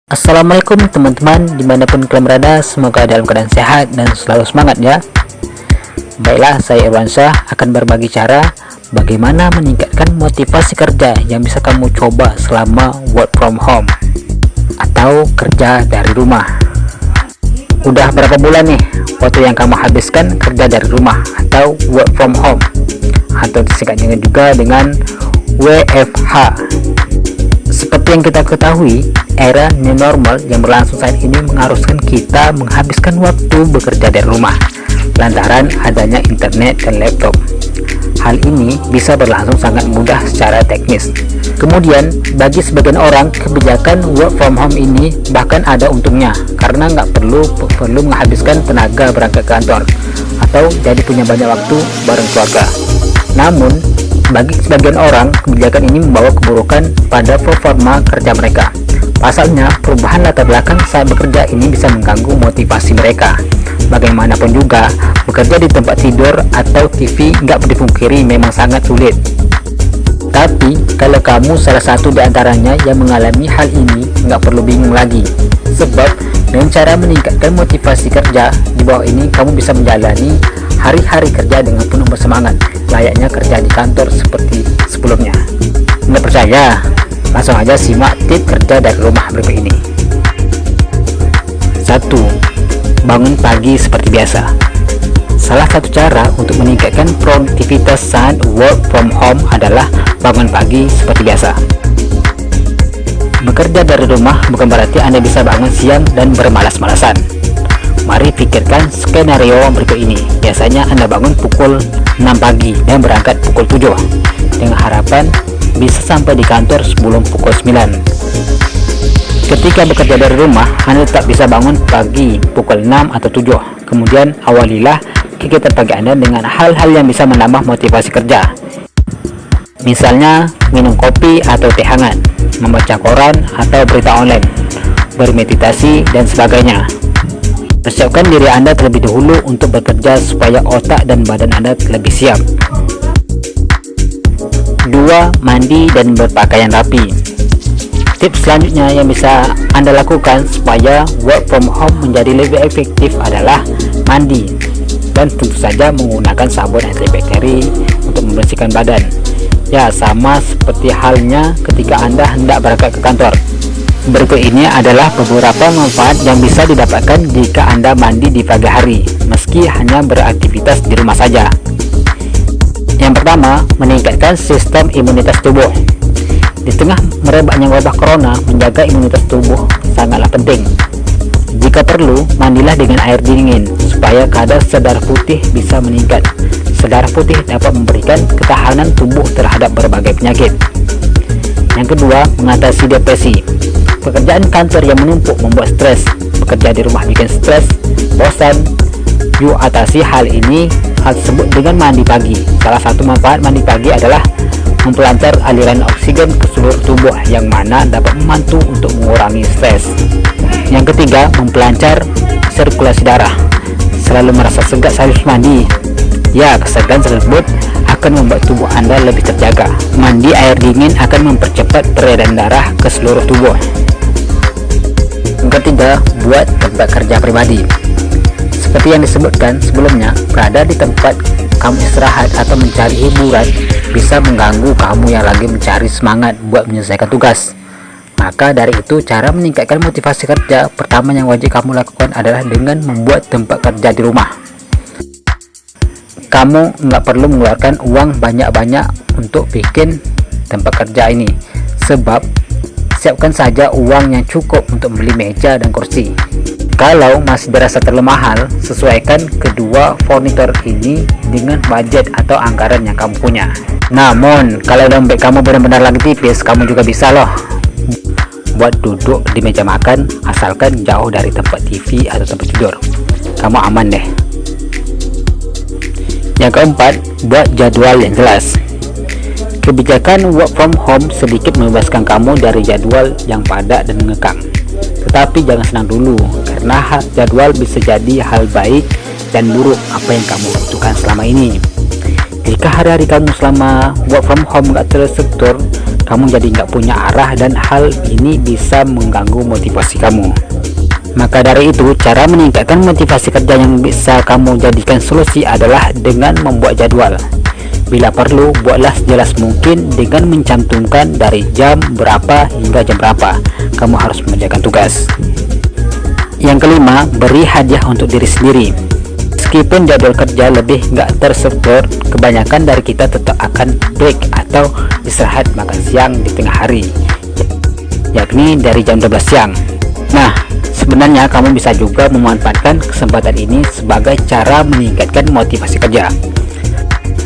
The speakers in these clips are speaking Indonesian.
Assalamualaikum teman-teman, dimanapun kalian berada, semoga dalam keadaan sehat dan selalu semangat ya. Baiklah, saya Irwansyah akan berbagi cara bagaimana meningkatkan motivasi kerja yang bisa kamu coba selama work from home atau kerja dari rumah. Udah berapa bulan nih waktu yang kamu habiskan kerja dari rumah atau work from home, atau disingkatnya juga dengan WFH? Seperti yang kita ketahui, era new normal yang berlangsung saat ini mengharuskan kita menghabiskan waktu bekerja dari rumah lantaran adanya internet dan laptop. Hal ini bisa berlangsung sangat mudah secara teknis. Kemudian, bagi sebagian orang, kebijakan work from home ini bahkan ada untungnya karena nggak perlu menghabiskan tenaga berangkat ke kantor atau jadi punya banyak waktu bareng keluarga. Namun, bagi sebagian orang, kebijakan ini membawa keburukan pada performa kerja mereka. Pasalnya, perubahan latar belakang saat bekerja ini bisa mengganggu motivasi mereka. Bagaimanapun juga, bekerja di tempat tidur atau TV nggak dipungkiri memang sangat sulit. Tapi, kalau kamu salah satu di antaranya yang mengalami hal ini, nggak perlu bingung lagi. Sebab, dengan cara meningkatkan motivasi kerja, di bawah ini kamu bisa menjalani hari-hari kerja dengan penuh bersemangat, layaknya kerja di kantor seperti sebelumnya. Nggak percaya? Langsung aja simak tips kerja dari rumah berikut ini. 1. Bangun pagi seperti biasa. Salah satu cara untuk meningkatkan produktivitas saat work from home adalah bangun pagi seperti biasa. Bekerja dari rumah bukan berarti Anda bisa bangun siang dan bermalas-malasan. Mari pikirkan skenario berikut ini. Biasanya Anda bangun pukul 6 pagi dan berangkat pukul 7 dengan harapan bisa sampai di kantor sebelum pukul 9. Ketika bekerja dari rumah, Anda tetap bisa bangun pagi pukul 6 atau 7. Kemudian awalilah kegiatan pagi Anda dengan hal-hal yang bisa menambah motivasi kerja. Misalnya minum kopi atau teh hangat, membaca koran atau berita online, bermeditasi dan sebagainya. Persiapkan diri Anda terlebih dahulu untuk bekerja supaya otak dan badan Anda lebih siap. 2. Mandi dan berpakaian rapi. Tips selanjutnya yang bisa Anda lakukan supaya work from home menjadi lebih efektif adalah mandi, dan tentu saja menggunakan sabun antibakteri untuk membersihkan badan. Ya, sama seperti halnya ketika Anda hendak berangkat ke kantor. Berikut ini adalah beberapa manfaat yang bisa didapatkan jika Anda mandi di pagi hari, meski hanya beraktivitas di rumah saja. Yang pertama, meningkatkan sistem imunitas tubuh. Di tengah merebaknya wabah corona, menjaga imunitas tubuh sangatlah penting. Jika perlu, mandilah dengan air dingin, supaya kadar darah putih bisa meningkat. Darah putih dapat memberikan ketahanan tubuh terhadap berbagai penyakit. Yang kedua, mengatasi depresi. Pekerjaan kantor yang menumpuk membuat stres. Bekerja di rumah bikin stres, bosan. Yuk atasi hal tersebut dengan mandi pagi. Salah satu manfaat mandi pagi adalah memperlancar aliran oksigen ke seluruh tubuh, yang mana dapat membantu untuk mengurangi stres. Yang ketiga, memperlancar sirkulasi darah. Selalu merasa segar habis mandi? Ya, kesegaran tersebut akan membuat tubuh Anda lebih terjaga. Mandi air dingin akan mempercepat peredaran darah ke seluruh tubuh. Yang ketiga, buat tempat kerja pribadi. Seperti yang disebutkan sebelumnya, berada di tempat kamu istirahat atau mencari hiburan bisa mengganggu kamu yang lagi mencari semangat buat menyelesaikan tugas. Maka dari itu, cara meningkatkan motivasi kerja pertama yang wajib kamu lakukan adalah dengan membuat tempat kerja di rumah. Kamu nggak perlu mengeluarkan uang banyak-banyak untuk bikin tempat kerja ini, sebab siapkan saja uang yang cukup untuk beli meja dan kursi. Kalau masih dirasa terlalu mahal, sesuaikan kedua furnitur ini dengan budget atau anggaran yang kamu punya. Namun, kalau dompet kamu benar-benar lagi tipis, kamu juga bisa loh buat duduk di meja makan, asalkan jauh dari tempat TV atau tempat tidur. Kamu aman deh. Yang keempat, buat jadwal yang jelas. Kebijakan work from home sedikit membebaskan kamu dari jadwal yang padat dan mengekang. Tetapi jangan senang dulu, karena jadwal bisa jadi hal baik dan buruk apa yang kamu butuhkan selama ini. Jika hari-hari kamu selama work from home gak terstruktur, kamu jadi gak punya arah dan hal ini bisa mengganggu motivasi kamu. Maka dari itu, cara meningkatkan motivasi kerja yang bisa kamu jadikan solusi adalah dengan membuat jadwal. Bila perlu, buatlah sejelas mungkin dengan mencantumkan dari jam berapa hingga jam berapa kamu harus mengerjakan tugas. Yang kelima, beri hadiah untuk diri sendiri. Meskipun jadwal kerja lebih nggak terstruktur, kebanyakan dari kita tetap akan break atau istirahat makan siang di tengah hari, yakni dari jam 12 siang. Nah, sebenarnya kamu bisa juga memanfaatkan kesempatan ini sebagai cara meningkatkan motivasi kerja.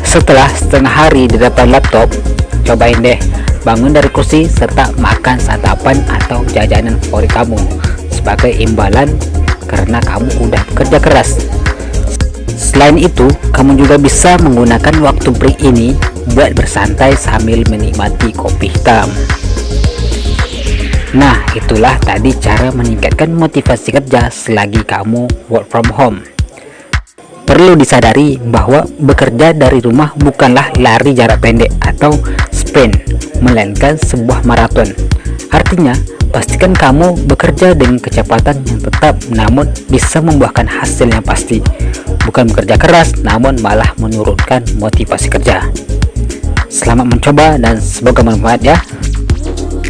Setelah setengah hari di depan laptop, cobain deh bangun dari kursi serta makan santapan atau jajanan favorit kamu sebagai imbalan karena kamu udah bekerja keras. Selain itu, kamu juga bisa menggunakan waktu break ini buat bersantai sambil menikmati kopi hitam. Nah, itulah tadi cara meningkatkan motivasi kerja selagi kamu work from home. Perlu disadari bahwa bekerja dari rumah bukanlah lari jarak pendek atau sprint, melainkan sebuah maraton. Artinya, pastikan kamu bekerja dengan kecepatan yang tetap namun bisa membuahkan hasil yang pasti. Bukan bekerja keras namun malah menurunkan motivasi kerja. Selamat mencoba dan semoga bermanfaat ya.